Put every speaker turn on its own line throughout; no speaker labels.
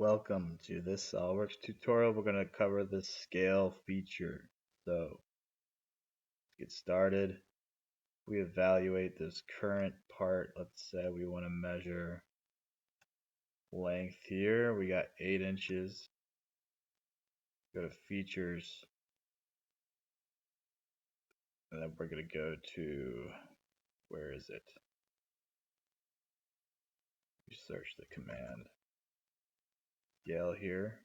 Welcome to this Solidworks tutorial. We're going to cover the scale feature. So, let's get started. We evaluate this current part. Let's say we want to measure length here. We got 8 inches. Go to features. And then we're going to go to, where is it? You search the command. Scale here.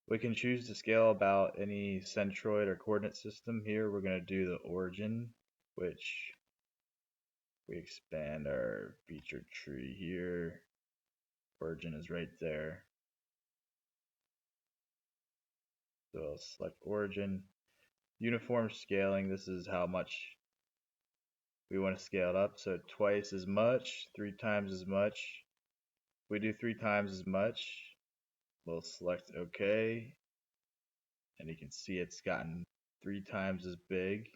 We can choose to scale about any centroid or coordinate system here. We're going to do the origin, which we expand our feature tree here. Origin is right there. So I'll select origin. Uniform scaling, this is how much we want to scale it up. So twice as much, 3 times as much. If we do 3 times as much, we'll select OK. And you can see it's gotten 3 times as big.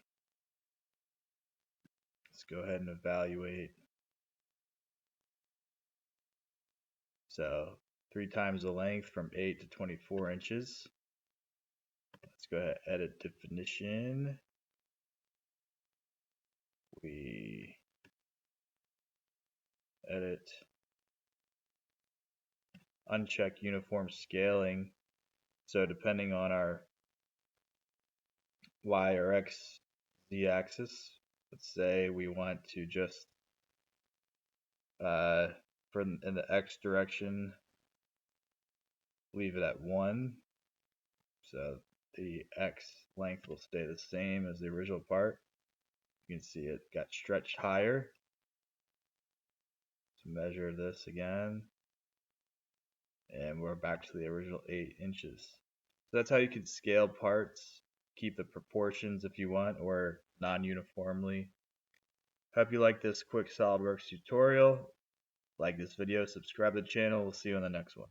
Let's go ahead and evaluate. So 3 times the length from 8 to 24 inches. Let's go ahead and edit definition. We edit, uncheck uniform scaling. So depending on our Y or X Z axis, let's say we want to just in the X direction leave it at 1, so the X length will stay the same as the original part. You can see it got stretched higher. Let's measure this again, and we're back to the original 8 inches. So that's how you can scale parts, keep the proportions if you want, or non-uniformly. Hope you like this quick SolidWorks tutorial. Like this video, subscribe to the channel. We'll see you on the next one.